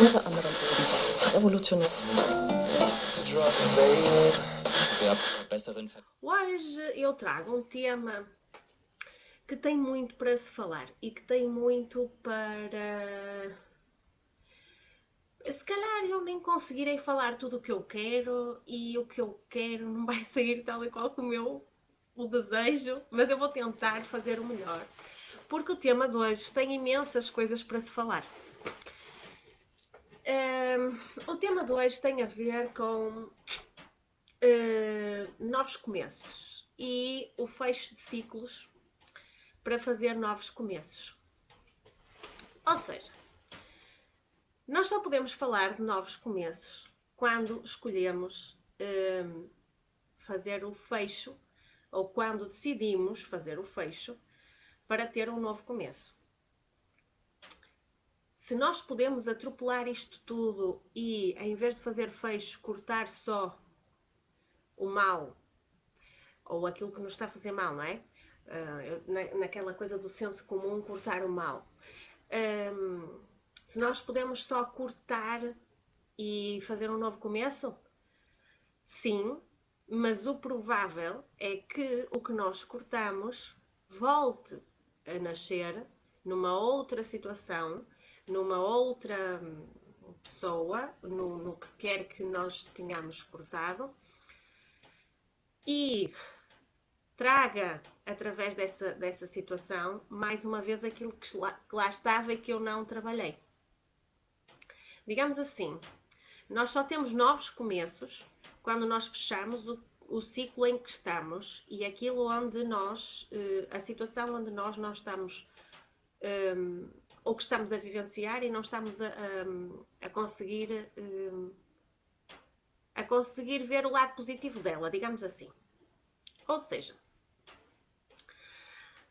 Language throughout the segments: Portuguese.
unter anderem ebenfalls revolutionär. Hoje eu trago um tema que tem muito para se falar e que tem muito para... Se calhar eu nem conseguirei falar tudo o que eu quero e o que eu quero não vai sair tal e qual como eu o desejo, mas eu vou tentar fazer o melhor. Porque o tema de hoje tem imensas coisas para se falar. O tema de hoje tem a ver com novos começos e o fecho de ciclos para fazer novos começos. Ou seja, nós só podemos falar de novos começos quando escolhemos fazer o fecho ou quando decidimos fazer o fecho para ter um novo começo. Se nós podemos atropelar isto tudo e, em vez de fazer fecho, cortar só o mal ou aquilo que nos está a fazer mal, não é? Naquela coisa do senso comum, cortar o mal. Se nós podemos só cortar e fazer um novo começo, sim, mas o provável é que o que nós cortamos volte a nascer numa outra situação, numa outra pessoa, no que quer que nós tenhamos cortado, e traga, através dessa situação, mais uma vez aquilo que lá estava e que eu não trabalhei. Digamos assim, nós só temos novos começos quando nós fechamos o ciclo em que estamos e aquilo onde nós, a situação onde nós não estamos, ou que estamos a vivenciar e não estamos a conseguir ver o lado positivo dela, digamos assim. Ou seja,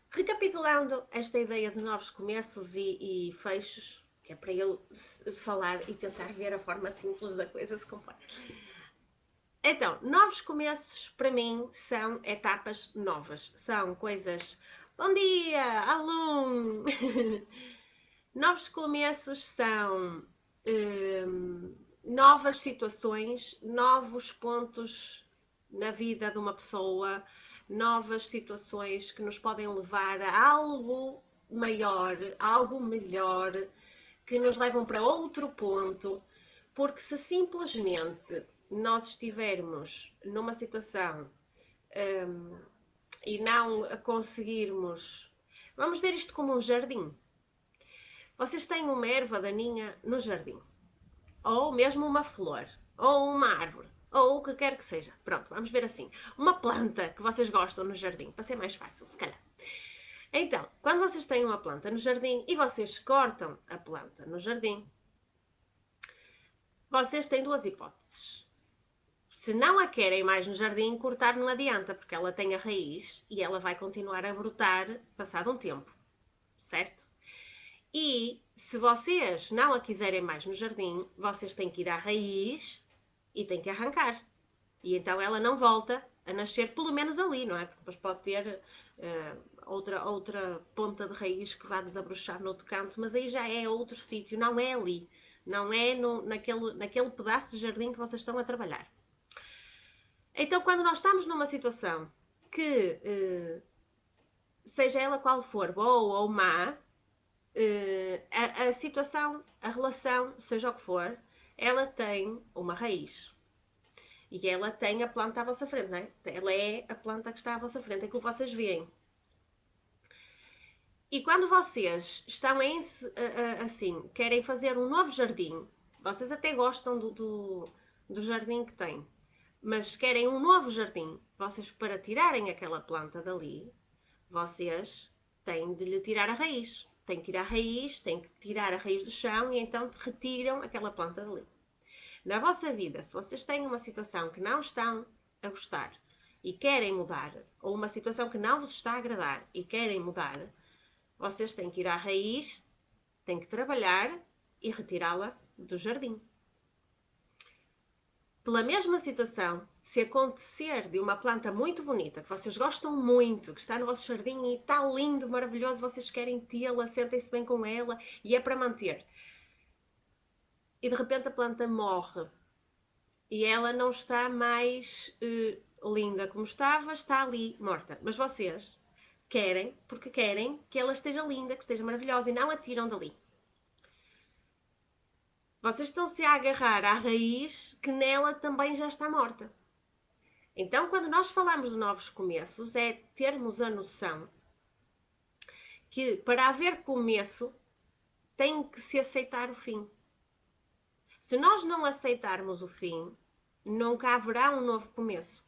recapitulando esta ideia de novos começos e fechos, que é para eu falar e tentar ver a forma simples da coisa se compõe. Então, novos começos para mim são etapas novas, são coisas. Bom dia, aluno! Novos começos são novas situações, novos pontos na vida de uma pessoa, novas situações que nos podem levar a algo maior, algo melhor, que nos levam para outro ponto, porque se simplesmente nós estivermos numa situação e não a conseguirmos. Vamos ver isto como um jardim. Vocês têm uma erva daninha no jardim, ou mesmo uma flor, ou uma árvore, ou o que quer que seja. Pronto, vamos ver assim. Uma planta que vocês gostam no jardim, para ser mais fácil, se calhar. Então, quando vocês têm uma planta no jardim e vocês cortam a planta no jardim, vocês têm duas hipóteses. Se não a querem mais no jardim, cortar não adianta, porque ela tem a raiz e ela vai continuar a brotar passado um tempo, certo? E se vocês não a quiserem mais no jardim, vocês têm que ir à raiz e têm que arrancar. E então ela não volta a nascer, pelo menos ali, não é? Porque depois pode ter outra ponta de raiz que vá desabrochar no outro canto, mas aí já é outro sítio, não é ali. Não é naquele pedaço de jardim que vocês estão a trabalhar. Então, quando nós estamos numa situação que, seja ela qual for, boa ou má, a situação, a relação, seja o que for, ela tem uma raiz. E ela tem a planta à vossa frente, não é? Ela é a planta que está à vossa frente, é aquilo que vocês veem. E quando vocês estão assim, querem fazer um novo jardim, vocês até gostam do jardim que têm, mas querem um novo jardim, vocês para tirarem aquela planta dali, vocês têm de lhe tirar a raiz. Têm que ir à raiz, têm que tirar a raiz do chão e então retiram aquela planta dali. Na vossa vida, se vocês têm uma situação que não estão a gostar e querem mudar, ou uma situação que não vos está a agradar e querem mudar, vocês têm que ir à raiz, têm que trabalhar e retirá-la do jardim. Pela mesma situação, se acontecer de uma planta muito bonita, que vocês gostam muito, que está no vosso jardim e está lindo, maravilhoso, vocês querem tê-la, sentem-se bem com ela e é para manter. e de repente a planta morre e ela não está mais linda como estava, está ali morta. Mas vocês querem, porque querem que ela esteja linda, que esteja maravilhosa e não a tiram dali. Vocês estão-se a agarrar à raiz que nela também já está morta. Então, quando nós falamos de novos começos, é termos a noção que para haver começo tem que se aceitar o fim. Se nós não aceitarmos o fim, nunca haverá um novo começo.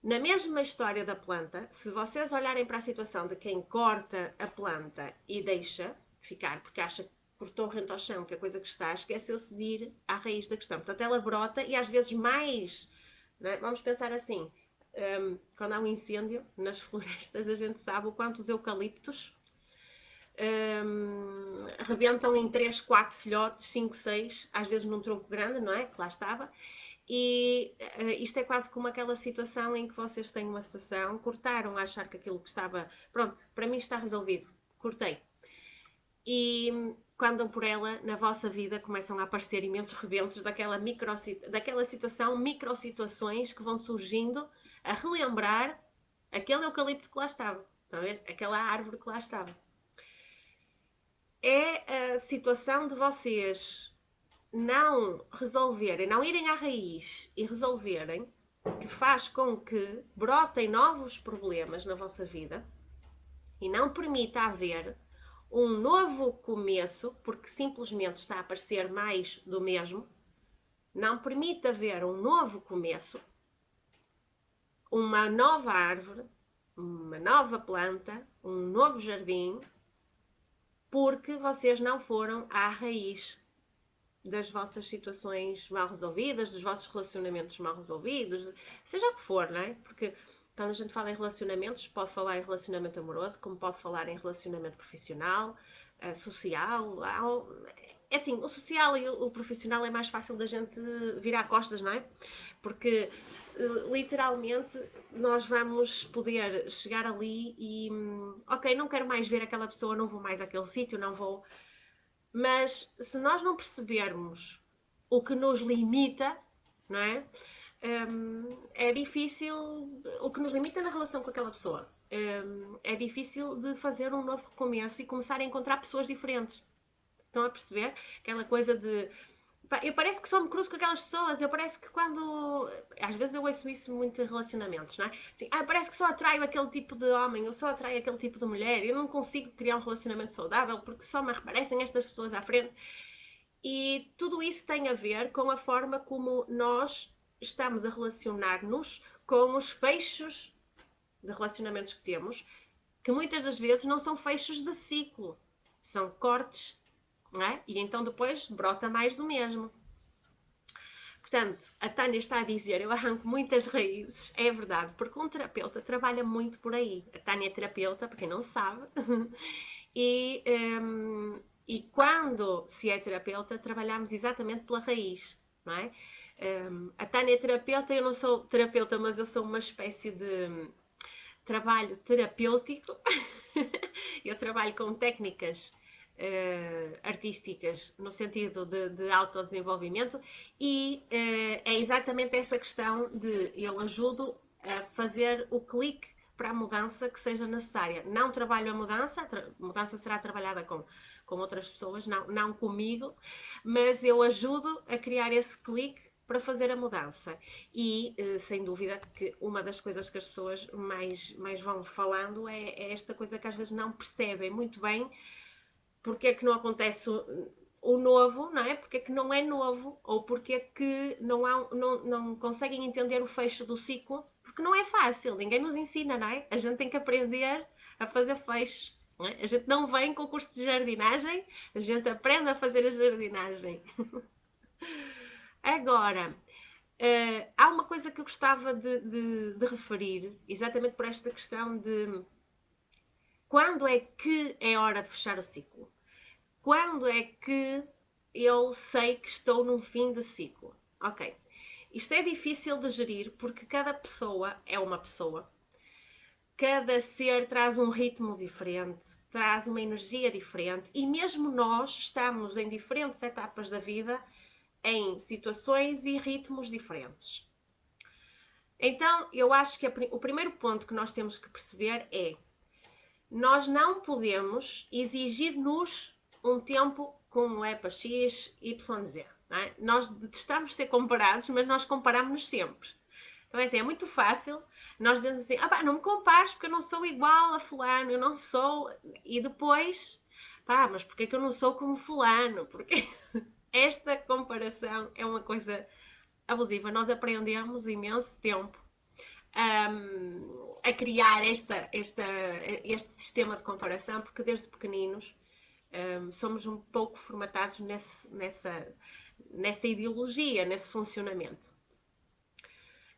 Na mesma história da planta, se vocês olharem para a situação de quem corta a planta e deixa ficar, porque acha que cortou rente ao chão, que a coisa que está, esqueceu-se de ir à raiz da questão. Portanto, ela brota e às vezes mais, não é? Vamos pensar assim, quando há um incêndio nas florestas, a gente sabe o quanto os eucaliptos rebentam em 3, 4 filhotes, 5, 6, às vezes num tronco grande, não é? Que lá estava. E isto é quase como aquela situação em que vocês têm uma situação, cortaram a achar que aquilo que estava, pronto, para mim está resolvido, cortei. E quando dão por ela, na vossa vida começam a aparecer imensos rebentos daquela situação, microsituações que vão surgindo a relembrar aquele eucalipto que lá estava, estão a ver? Aquela árvore que lá estava. É a situação de vocês não resolverem, não irem à raiz e resolverem, que faz com que brotem novos problemas na vossa vida e não permita haver um novo começo, porque simplesmente está a aparecer mais do mesmo, não permite haver um novo começo, uma nova árvore, uma nova planta, um novo jardim, porque vocês não foram à raiz das vossas situações mal resolvidas, dos vossos relacionamentos mal resolvidos, seja o que for, não é? Porque quando a gente fala em relacionamentos, pode falar em relacionamento amoroso, como pode falar em relacionamento profissional, social. É assim, o social e o profissional é mais fácil da gente virar costas, não é? Porque literalmente nós vamos poder chegar ali e ok, não quero mais ver aquela pessoa, não vou mais àquele sítio, não vou. Mas se nós não percebermos o que nos limita, não é? É difícil, o que nos limita na relação com aquela pessoa. É difícil de fazer um novo recomeço e começar a encontrar pessoas diferentes. Estão a perceber? Aquela coisa de eu parece que só me cruzo com aquelas pessoas. Eu parece que quando. Às vezes eu ouço isso muito em relacionamentos, não é? Assim, parece que só atraio aquele tipo de homem, eu só atraio aquele tipo de mulher. Eu não consigo criar um relacionamento saudável porque só me aparecem estas pessoas à frente. E tudo isso tem a ver com a forma como nós estamos a relacionar-nos com os fechos de relacionamentos que temos, que muitas das vezes não são fechos de ciclo, são cortes, não é? E então depois brota mais do mesmo. Portanto, a Tânia está a dizer, eu arranco muitas raízes, é verdade, porque um terapeuta trabalha muito por aí. A Tânia é terapeuta, para quem não sabe, e, e quando se é terapeuta, trabalhamos exatamente pela raiz, não é? A Tânia é terapeuta, eu não sou terapeuta, mas eu sou uma espécie de trabalho terapêutico. Eu trabalho com técnicas artísticas no sentido de autodesenvolvimento e é exatamente essa questão de eu ajudo a fazer o clique para a mudança que seja necessária. Não trabalho a mudança será trabalhada com outras pessoas, não comigo, mas eu ajudo a criar esse clique para fazer a mudança. E, sem dúvida, que uma das coisas que as pessoas mais vão falando é esta coisa que às vezes não percebem muito bem porque é que não acontece o novo, não é? Porque é que não é novo, ou porque é que não conseguem entender o fecho do ciclo, porque não é fácil, ninguém nos ensina, não é? A gente tem que aprender a fazer fechos. Não é? A gente não vem com o curso de jardinagem, a gente aprende a fazer a jardinagem. Agora, há uma coisa que eu gostava de referir, exatamente por esta questão de quando é que é hora de fechar o ciclo? Quando é que eu sei que estou num fim de ciclo? Ok. Isto é difícil de gerir porque cada pessoa é uma pessoa. Cada ser traz um ritmo diferente. traz uma energia diferente e mesmo nós estamos em diferentes etapas da vida, em situações e ritmos diferentes. Então, eu acho que o primeiro ponto que nós temos que perceber é: nós não podemos exigir-nos um tempo como é para X, Y, Z. Não é? Nós detestamos ser comparados, mas nós comparamos-nos sempre. Então, é muito fácil nós dizermos assim: não me compares porque eu não sou igual a fulano, eu não sou... E depois, mas porquê que eu não sou como fulano? Porque esta comparação é uma coisa abusiva. Nós aprendemos imenso tempo a criar este sistema de comparação, porque desde pequeninos somos um pouco formatados nessa ideologia, nesse funcionamento.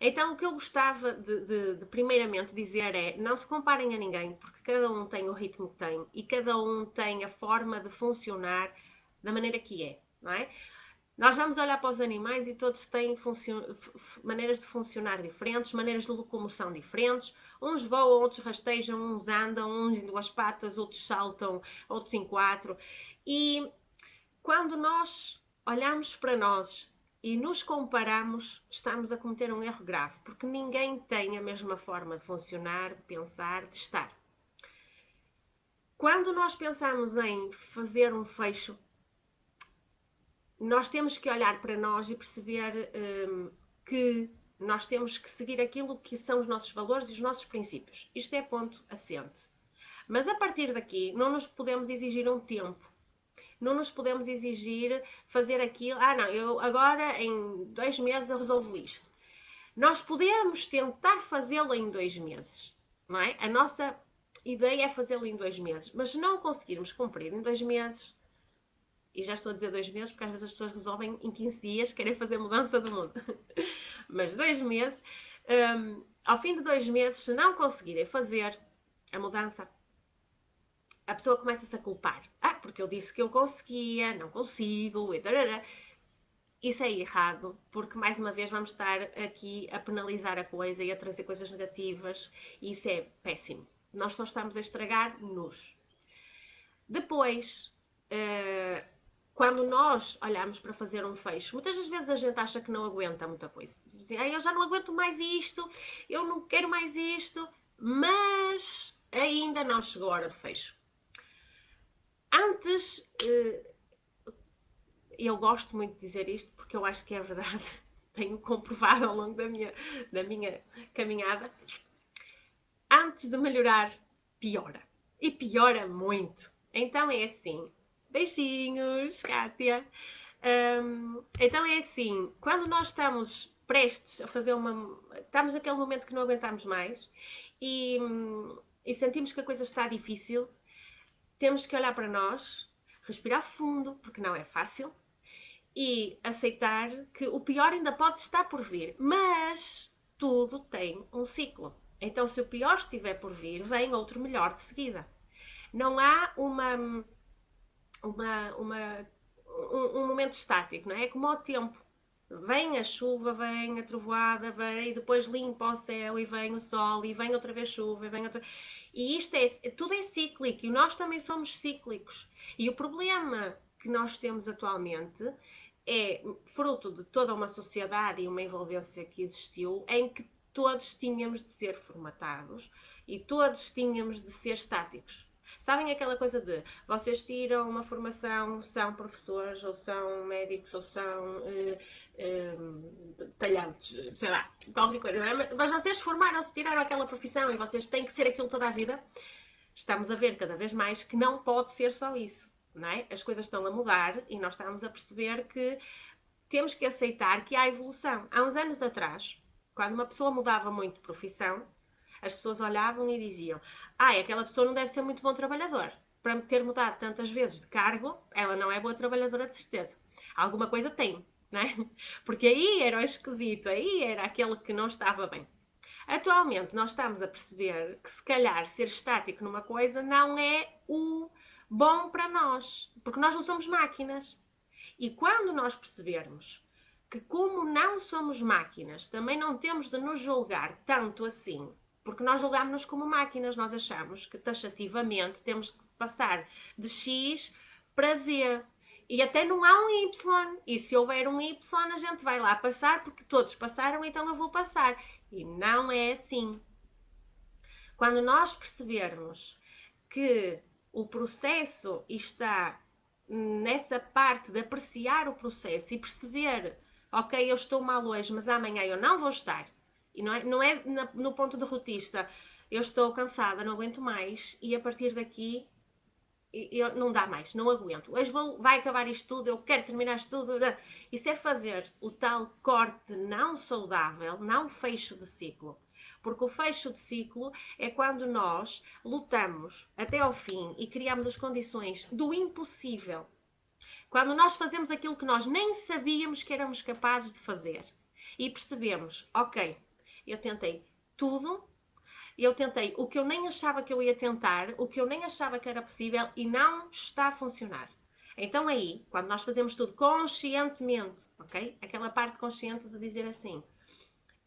Então, o que eu gostava de primeiramente dizer é: não se comparem a ninguém, porque cada um tem o ritmo que tem e cada um tem a forma de funcionar da maneira que é, não é? Nós vamos olhar para os animais e todos têm maneiras de funcionar diferentes, maneiras de locomoção diferentes. Uns voam, outros rastejam, uns andam, uns em 2 patas, outros saltam, outros em 4. E quando nós olhamos para nós e nos comparamos, estamos a cometer um erro grave, porque ninguém tem a mesma forma de funcionar, de pensar, de estar. Quando nós pensamos em fazer um fecho, nós temos que olhar para nós e perceber que nós temos que seguir aquilo que são os nossos valores e os nossos princípios. Isto é ponto assente. Mas a partir daqui, não nos podemos exigir um tempo. Não nos podemos exigir fazer aquilo. Eu agora em 2 meses eu resolvo isto. Nós podemos tentar fazê-lo em 2 meses, não é? A nossa ideia é fazê-lo em 2 meses, mas se não conseguirmos cumprir em 2 meses, e já estou a dizer 2 meses porque às vezes as pessoas resolvem em 15 dias, querem fazer mudança do mundo, mas 2 meses, ao fim de 2 meses, se não conseguirem fazer a mudança, a pessoa começa-se a culpar. Porque eu disse que eu conseguia, não consigo, e tarará. Isso é errado, porque mais uma vez vamos estar aqui a penalizar a coisa e a trazer coisas negativas, e isso é péssimo. Nós só estamos a estragar-nos. Depois, quando nós olhamos para fazer um fecho, muitas das vezes a gente acha que não aguenta muita coisa. Diz assim, eu já não aguento mais isto, eu não quero mais isto, mas ainda não chegou a hora do fecho. Antes, eu gosto muito de dizer isto porque eu acho que é verdade, tenho comprovado ao longo da minha caminhada. Antes de melhorar, piora. E piora muito. Então é assim. Beijinhos, Kátia. Então é assim, quando nós estamos prestes a fazer estamos naquele momento que não aguentamos mais e sentimos que a coisa está difícil, temos que olhar para nós, respirar fundo, porque não é fácil, e aceitar que o pior ainda pode estar por vir, mas tudo tem um ciclo. Então, se o pior estiver por vir, vem outro melhor de seguida. Não há um momento estático, não é? É como ao tempo. Vem a chuva, vem a trovoada, vem, e depois limpa o céu, e vem o sol, e vem outra vez chuva, e vem outra... E isto tudo é cíclico, e nós também somos cíclicos. E o problema que nós temos atualmente é fruto de toda uma sociedade e uma envolvência que existiu, em que todos tínhamos de ser formatados e todos tínhamos de ser estáticos. Sabem aquela coisa de vocês tiram uma formação, são professores, ou são médicos, ou são talhantes, sei lá, qualquer coisa. Mas vocês formaram-se, tiraram aquela profissão e vocês têm que ser aquilo toda a vida. Estamos a ver cada vez mais que não pode ser só isso. Não é? As coisas estão a mudar e nós estamos a perceber que temos que aceitar que há evolução. Há uns anos atrás, quando uma pessoa mudava muito de profissão, as pessoas olhavam e diziam: aquela pessoa não deve ser muito bom trabalhador. Para ter mudado tantas vezes de cargo, ela não é boa trabalhadora de certeza. Alguma coisa tem, não é? Porque aí era o esquisito, aí era aquele que não estava bem. Atualmente nós estamos a perceber que se calhar ser estático numa coisa não é o bom para nós, porque nós não somos máquinas. E quando nós percebermos que, como não somos máquinas, também não temos de nos julgar tanto assim, porque nós julgamos-nos como máquinas, nós achamos que taxativamente temos que passar de X para Z. E até não há um Y. E se houver um Y, a gente vai lá passar, porque todos passaram, então eu vou passar. E não é assim. Quando nós percebermos que o processo está nessa parte de apreciar o processo e perceber, ok, eu estou mal hoje, mas amanhã eu não vou estar. E não é no ponto derrotista, eu estou cansada, não aguento mais, e a partir daqui não dá mais, não aguento. Hoje vai acabar isto tudo, eu quero terminar isto tudo. Isso é fazer o tal corte não saudável, não fecho de ciclo. Porque o fecho de ciclo é quando nós lutamos até ao fim e criamos as condições do impossível. Quando nós fazemos aquilo que nós nem sabíamos que éramos capazes de fazer. E percebemos, ok, eu tentei tudo, eu tentei o que eu nem achava que eu ia tentar, o que eu nem achava que era possível e não está a funcionar. Então aí, quando nós fazemos tudo conscientemente, ok? Aquela parte consciente de dizer assim,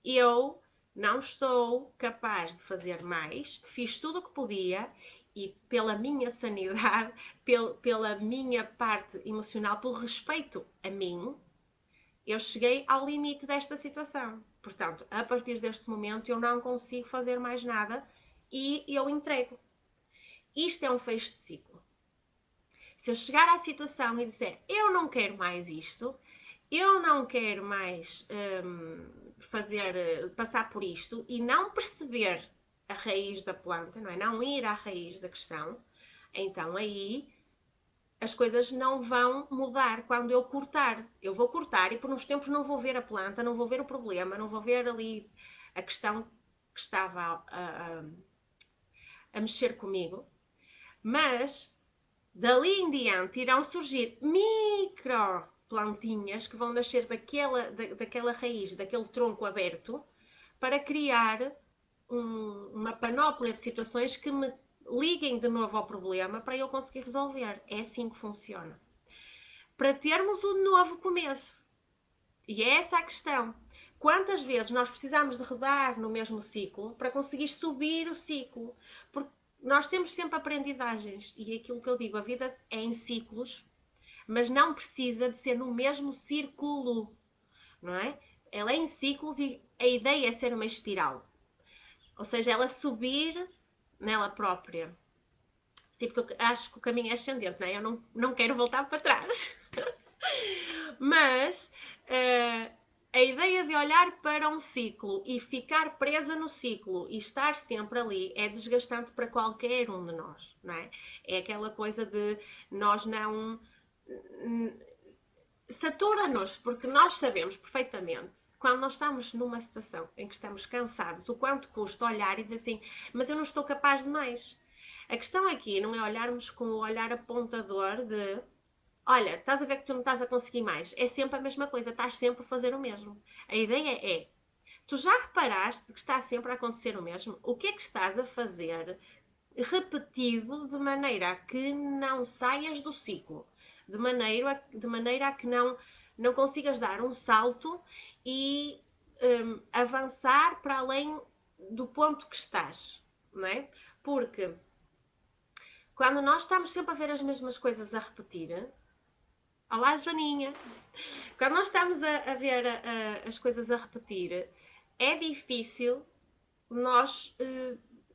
eu não estou capaz de fazer mais, fiz tudo o que podia e pela minha sanidade, pela minha parte emocional, pelo respeito a mim, eu cheguei ao limite desta situação. Portanto, a partir deste momento eu não consigo fazer mais nada e eu entrego. Isto é um fecho de ciclo. Se eu chegar à situação e disser eu não quero mais isto, eu não quero mais passar por isto e não perceber a raiz da planta, não é? Não ir à raiz da questão, então aí as coisas não vão mudar quando eu cortar. Eu vou cortar e por uns tempos não vou ver a planta, não vou ver o problema, não vou ver ali a questão que estava a mexer comigo. Mas dali em diante irão surgir micro plantinhas que vão nascer daquela raiz, daquele tronco aberto, para criar uma panóplia de situações que me liguem de novo ao problema para eu conseguir resolver. É assim que funciona. Para termos um novo começo. E é essa a questão. Quantas vezes nós precisamos de rodar no mesmo ciclo para conseguir subir o ciclo? Porque nós temos sempre aprendizagens. E é aquilo que eu digo, a vida é em ciclos, mas não precisa de ser no mesmo círculo, não é? Ela é em ciclos e a ideia é ser uma espiral. Ou seja, ela subir nela própria. Sim, porque eu acho que o caminho é ascendente, não é? Eu não quero voltar para trás. Mas a ideia de olhar para um ciclo e ficar presa no ciclo e estar sempre ali é desgastante para qualquer um de nós, não é? É aquela coisa de nós não satura-nos, porque nós sabemos perfeitamente, quando nós estamos numa situação em que estamos cansados, o quanto custa olhar e dizer assim, mas eu não estou capaz de mais. A questão aqui não é olharmos com o olhar apontador de olha, estás a ver que tu não estás a conseguir mais. É sempre a mesma coisa, estás sempre a fazer o mesmo. A ideia é, tu já reparaste que está sempre a acontecer o mesmo? O que é que estás a fazer repetido de maneira a que não saias do ciclo? De maneira a que não consigas dar um salto e avançar para além do ponto que estás, não é? Porque quando nós estamos sempre a ver as mesmas coisas a repetir, olá Joaninha, quando nós estamos a ver as coisas a repetir, é difícil nós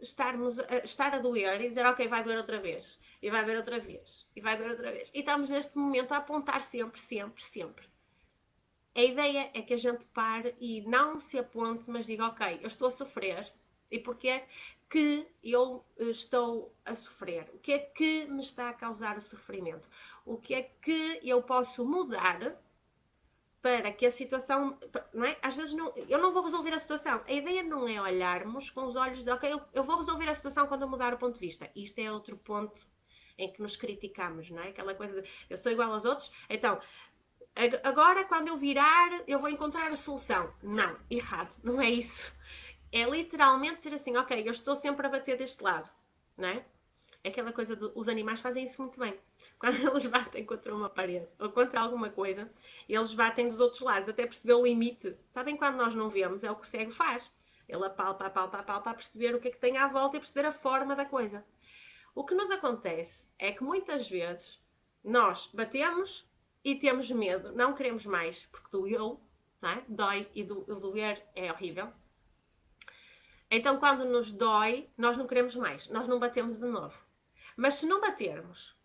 estar a doer e dizer ok, vai doer outra vez, e vai doer outra vez, e vai doer outra vez. E estamos neste momento a apontar sempre, sempre, sempre. A ideia é que a gente pare e não se aponte, mas diga ok, eu estou a sofrer. E porquê é que eu estou a sofrer? O que é que me está a causar o sofrimento? O que é que eu posso mudar para que a situação, não é? Às vezes eu não vou resolver a situação. A ideia não é olharmos com os olhos de, ok, eu vou resolver a situação quando eu mudar o ponto de vista. Isto é outro ponto em que nos criticamos, não é? Aquela coisa de, eu sou igual aos outros, então, agora quando eu virar, eu vou encontrar a solução. Não, errado, não é isso. É literalmente dizer assim, ok, eu estou sempre a bater deste lado, não é? Aquela coisa os animais fazem isso muito bem. Quando eles batem contra uma parede ou contra alguma coisa, eles batem dos outros lados até perceber o limite. Sabem quando nós não vemos? É o que o cego faz. Ele apalpa, apalpa, apalpa a perceber o que é que tem à volta e perceber a forma da coisa. O que nos acontece é que muitas vezes nós batemos e temos medo, não queremos mais, porque doeu, não é? Dói e o doer é horrível. Então, quando nos dói, nós não queremos mais, nós não batemos de novo. Mas se não batermos,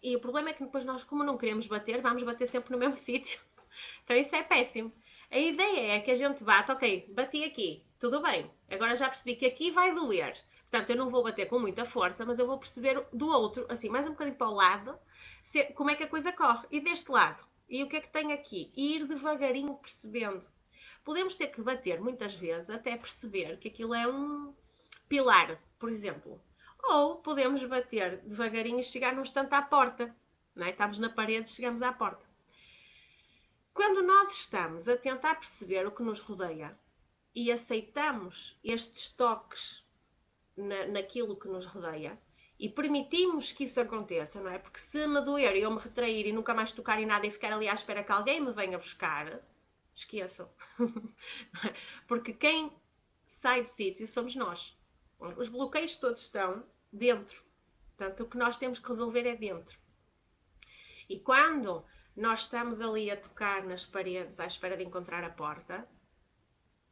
e o problema é que depois nós, como não queremos bater, vamos bater sempre no mesmo sítio. Então isso é péssimo. A ideia é que a gente bata, ok, bati aqui, tudo bem. Agora já percebi que aqui vai doer. Portanto, eu não vou bater com muita força, mas eu vou perceber do outro, assim, mais um bocadinho para o lado, como é que a coisa corre. E deste lado, e o que é que tem aqui? E ir devagarinho percebendo. Podemos ter que bater muitas vezes até perceber que aquilo é um pilar, por exemplo. Ou podemos bater devagarinho e chegar num instante à porta. Não é? Estamos na parede, chegamos à porta. Quando nós estamos a tentar perceber o que nos rodeia e aceitamos estes toques naquilo que nos rodeia e permitimos que isso aconteça, não é? Porque se me doer e eu me retrair e nunca mais tocar em nada e ficar ali à espera que alguém me venha buscar, esqueçam. Porque quem sai do sítio somos nós. Os bloqueios todos estão dentro. Portanto, o que nós temos que resolver é dentro. E quando nós estamos ali a tocar nas paredes à espera de encontrar a porta,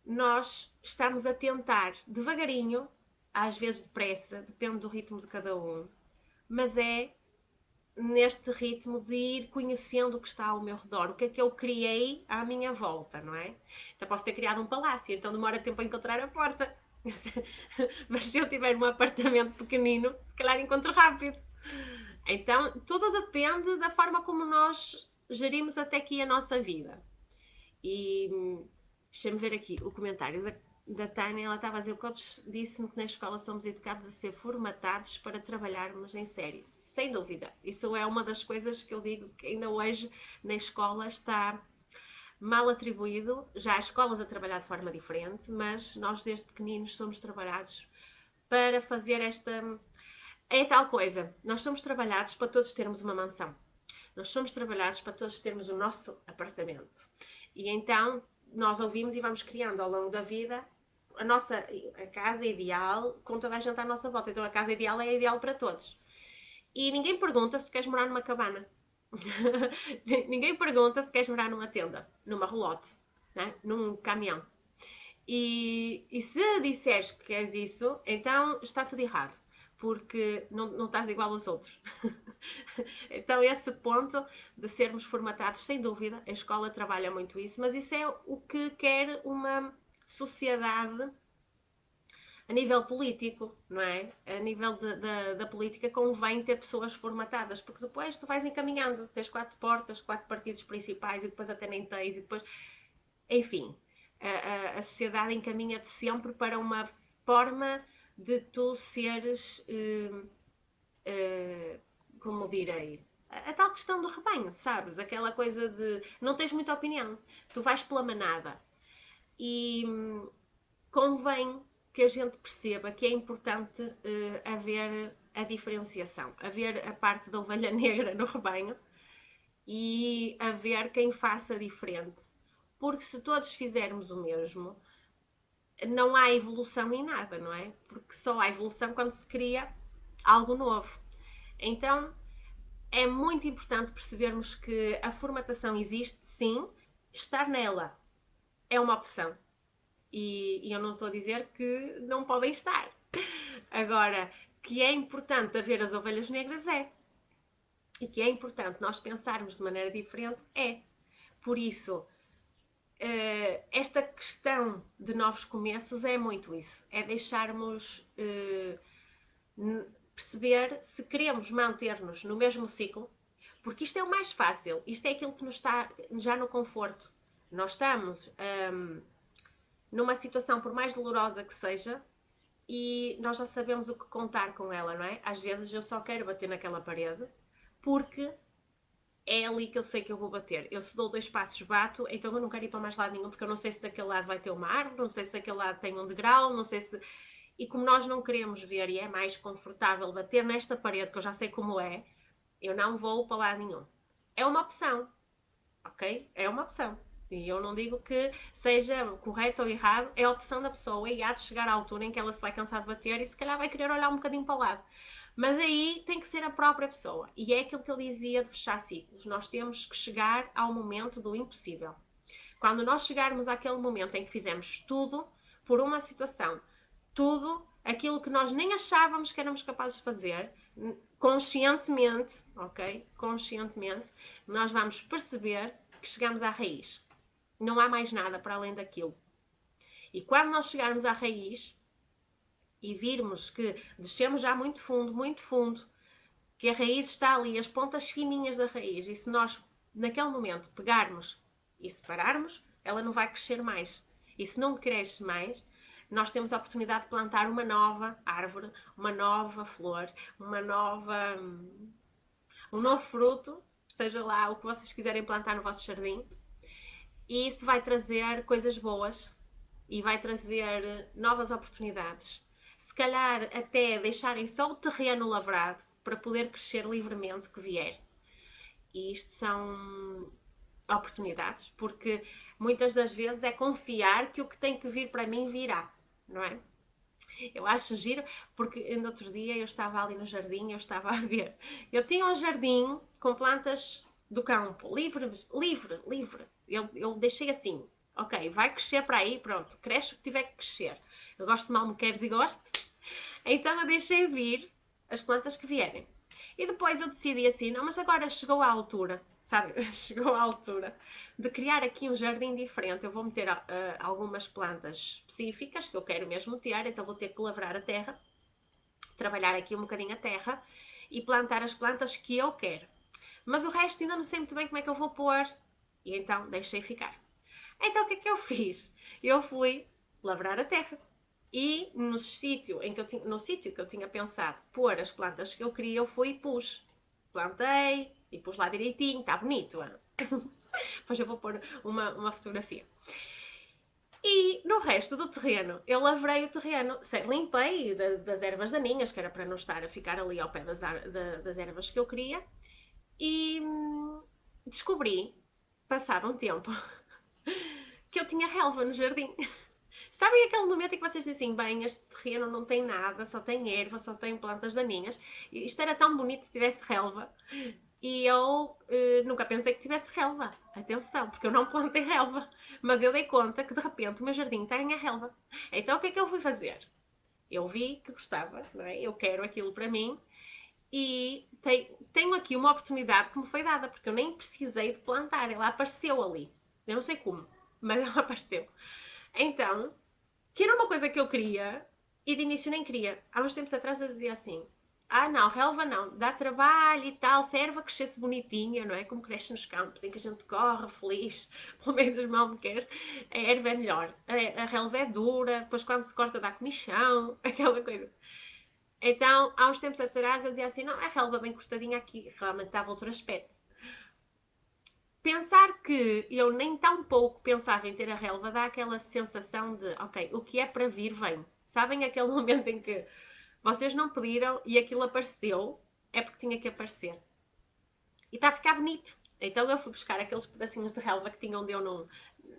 nós estamos a tentar, devagarinho, às vezes depressa, depende do ritmo de cada um, mas é neste ritmo de ir conhecendo o que está ao meu redor, o que é que eu criei à minha volta, não é? Então posso ter criado um palácio, então demora tempo a encontrar a porta. Mas se eu tiver um apartamento pequenino, se calhar encontro rápido. Então, tudo depende da forma como nós gerimos até aqui a nossa vida. E deixa-me ver aqui o comentário da Tânia. Ela estava a dizer: o coach disse-me que na escola somos educados a ser formatados para trabalharmos em série. Sem dúvida. Isso é uma das coisas que eu digo que ainda hoje na escola está mal atribuído. Já há escolas a trabalhar de forma diferente, mas nós desde pequeninos somos trabalhados para fazer esta... É tal coisa, nós somos trabalhados para todos termos uma mansão. Nós somos trabalhados para todos termos o nosso apartamento. E então nós ouvimos e vamos criando ao longo da vida a casa ideal com toda a gente à nossa volta. Então a casa ideal é ideal para todos. E ninguém pergunta se queres morar numa cabana. Ninguém pergunta se queres morar numa tenda, numa relote, né? Num caminhão. E se disseres que queres isso, então está tudo errado, porque não estás igual aos outros. Então esse ponto de sermos formatados, sem dúvida, a escola trabalha muito isso, mas isso é o que quer uma sociedade a nível político, não é? A nível da política convém ter pessoas formatadas, porque depois tu vais encaminhando, tens 4 portas, 4 partidos principais e depois até nem tens, e depois... Enfim, a sociedade encaminha-te sempre para uma forma de tu seres, como direi, a tal questão do rebanho, sabes? Aquela coisa de não tens muita opinião, tu vais pela manada. E convém que a gente perceba que é importante haver a diferenciação, haver a parte da ovelha negra no rebanho e haver quem faça diferente. Porque se todos fizermos o mesmo, não há evolução em nada, não é? Porque só há evolução quando se cria algo novo. Então, é muito importante percebermos que a formatação existe, sim, estar nela é uma opção. E eu não estou a dizer que não podem estar. Agora, que é importante haver as ovelhas negras, é. E que é importante nós pensarmos de maneira diferente, é. Por isso, esta questão de novos começos é muito isso. É deixarmos perceber se queremos manter-nos no mesmo ciclo, porque isto é o mais fácil. Isto é aquilo que nos está já no conforto. Nós estamos numa situação, por mais dolorosa que seja, e nós já sabemos o que contar com ela, não é? Às vezes eu só quero bater naquela parede porque é ali que eu sei que eu vou bater. Eu se dou 2 passos bato, então eu não quero ir para mais lado nenhum, porque eu não sei se daquele lado vai ter uma árvore, não sei se daquele lado tem um degrau, não sei se... E como nós não queremos ver e é mais confortável bater nesta parede, que eu já sei como é, eu não vou para lado nenhum. É uma opção, ok? É uma opção. E eu não digo que seja correto ou errado, é a opção da pessoa e há de chegar à altura em que ela se vai cansar de bater e se calhar vai querer olhar um bocadinho para o lado. Mas aí tem que ser a própria pessoa. E é aquilo que eu dizia de fechar ciclos. Nós temos que chegar ao momento do impossível. Quando nós chegarmos àquele momento em que fizemos tudo por uma situação, tudo aquilo que nós nem achávamos que éramos capazes de fazer, conscientemente, ok? Conscientemente, nós vamos perceber que chegamos à raiz. Não há mais nada para além daquilo. E quando nós chegarmos à raiz e virmos que descemos já muito fundo, que a raiz está ali, as pontas fininhas da raiz, e se nós, naquele momento, pegarmos e separarmos, ela não vai crescer mais. E se não cresce mais, nós temos a oportunidade de plantar uma nova árvore, uma nova flor, um novo fruto, seja lá o que vocês quiserem plantar no vosso jardim, e isso vai trazer coisas boas e vai trazer novas oportunidades. Se calhar até deixarem só o terreno lavrado para poder crescer livremente que vier. E isto são oportunidades, porque muitas das vezes é confiar que o que tem que vir para mim virá, não é? Eu acho giro, porque no outro dia eu estava ali no jardim, eu estava a ver. Eu tinha um jardim com plantas do campo, livre. Eu deixei assim, ok, vai crescer para aí, pronto, cresce o que tiver que crescer. Eu gosto de malmequeres e gosto. Então eu deixei vir as plantas que vierem. E depois eu decidi assim, não, mas agora chegou a altura, sabe? Chegou a altura de criar aqui um jardim diferente. Eu vou meter algumas plantas específicas que eu quero mesmo ter, então vou ter que lavrar a terra, trabalhar aqui um bocadinho a terra e plantar as plantas que eu quero. Mas o resto ainda não sei muito bem como é que eu vou pôr. E então deixei ficar. Então o que é que eu fiz? Eu fui lavrar a terra. E no sítio que eu tinha pensado pôr as plantas que eu queria, eu fui e pus. Plantei e pus lá direitinho, está bonito. Depois eu vou pôr uma fotografia. E no resto do terreno, eu lavrei o terreno, limpei das ervas daninhas, que era para não estar a ficar ali ao pé das ervas que eu queria. E descobri, passado um tempo, que eu tinha relva no jardim. Sabem aquele momento em que vocês dizem, bem, este terreno não tem nada, só tem erva, só tem plantas daninhas. Isto era tão bonito se tivesse relva. E eu nunca pensei que tivesse relva. Atenção, porque eu não plantei relva. Mas eu dei conta que de repente o meu jardim tem a relva. Então o que é que eu fui fazer? Eu vi que gostava, não é? Eu quero aquilo para mim. E tenho aqui uma oportunidade que me foi dada, porque eu nem precisei de plantar. Ela apareceu ali. Eu não sei como, mas ela apareceu. Então, que era uma coisa que eu queria e de início nem queria. Há uns tempos atrás eu dizia assim: ah, não, relva não, dá trabalho e tal, se a erva crescesse bonitinha, não é? Como cresce nos campos, em que a gente corre feliz pelo meio dos malmequeres, a erva é melhor. A relva é dura, depois quando se corta dá comichão, aquela coisa. Então, há uns tempos atrás eu dizia assim: não, a relva bem cortadinha aqui, realmente dava outro aspecto. Pensar que eu nem tão pouco pensava em ter a relva dá aquela sensação de, ok, o que é para vir vem. Sabem aquele momento em que vocês não pediram e aquilo apareceu, é porque tinha que aparecer. E está a ficar bonito. Então eu fui buscar aqueles pedacinhos de relva que tinha onde eu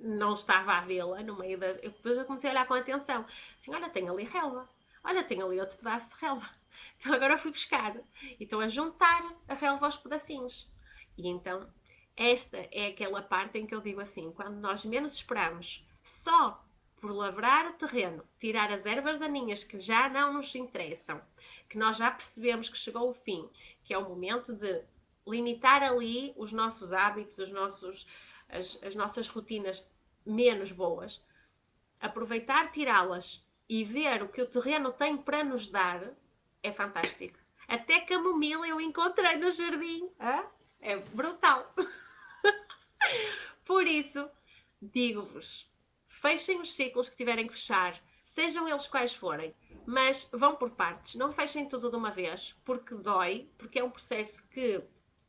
não estava a vê-la, no meio da... Depois eu comecei a olhar com atenção. Assim, olha, tem ali relva. Olha, tem ali outro pedaço de relva. Então agora eu fui buscar. E estou a juntar a relva aos pedacinhos. E então esta é aquela parte em que eu digo assim, quando nós menos esperamos, só por lavrar o terreno, tirar as ervas daninhas que já não nos interessam, que nós já percebemos que chegou o fim, que é o momento de limitar ali os nossos hábitos, as nossas rotinas menos boas, aproveitar, tirá-las e ver o que o terreno tem para nos dar, é fantástico. Até camomila eu encontrei no jardim. É brutal. Por isso, digo-vos, fechem os ciclos que tiverem que fechar, sejam eles quais forem, mas vão por partes, não fechem tudo de uma vez, porque dói, porque é um processo que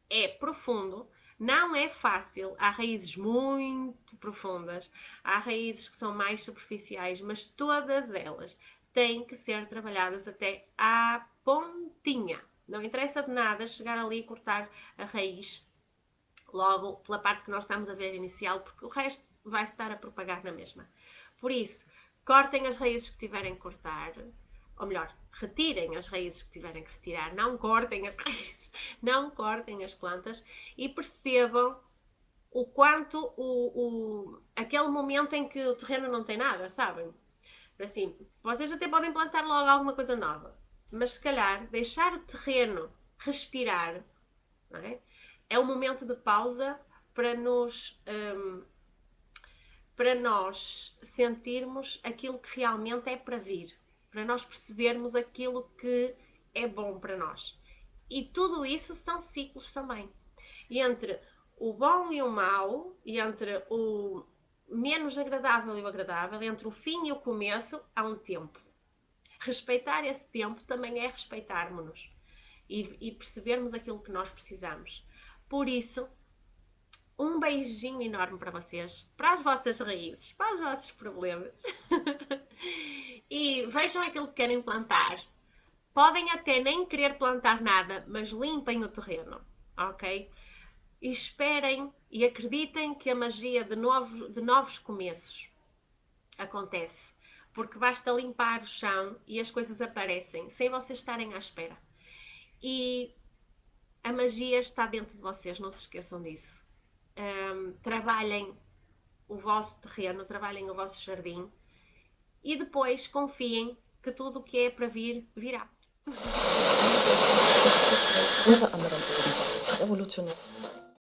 é profundo, não é fácil, há raízes muito profundas, há raízes que são mais superficiais, mas todas elas têm que ser trabalhadas até à pontinha. Não interessa de nada chegar ali e cortar a raiz logo pela parte que nós estamos a ver inicial, porque o resto vai-se estar a propagar na mesma. Por isso, cortem as raízes que tiverem que cortar, ou melhor, retirem as raízes que tiverem que retirar, não cortem as raízes, não cortem as plantas e percebam o quanto aquele momento em que o terreno não tem nada, sabem? Assim, vocês até podem plantar logo alguma coisa nova, mas se calhar deixar o terreno respirar, não é? É um momento de pausa para para nós sentirmos aquilo que realmente é para vir, para nós percebermos aquilo que é bom para nós. E tudo isso são ciclos também. E entre o bom e o mau, e entre o menos agradável e o agradável, entre o fim e o começo, há um tempo. Respeitar esse tempo também é respeitarmos-nos e percebermos aquilo que nós precisamos. Por isso, um beijinho enorme para vocês, para as vossas raízes, para os vossos problemas. E vejam aquilo que querem plantar. Podem até nem querer plantar nada, mas limpem o terreno, ok? E esperem e acreditem que a magia de novos começos acontece. Porque basta limpar o chão e as coisas aparecem, sem vocês estarem à espera. E a magia está dentro de vocês, não se esqueçam disso. Trabalhem o vosso terreno, trabalhem o vosso jardim e depois confiem que tudo o que é para vir, virá. Unter anderem ebenfalls revolutionär.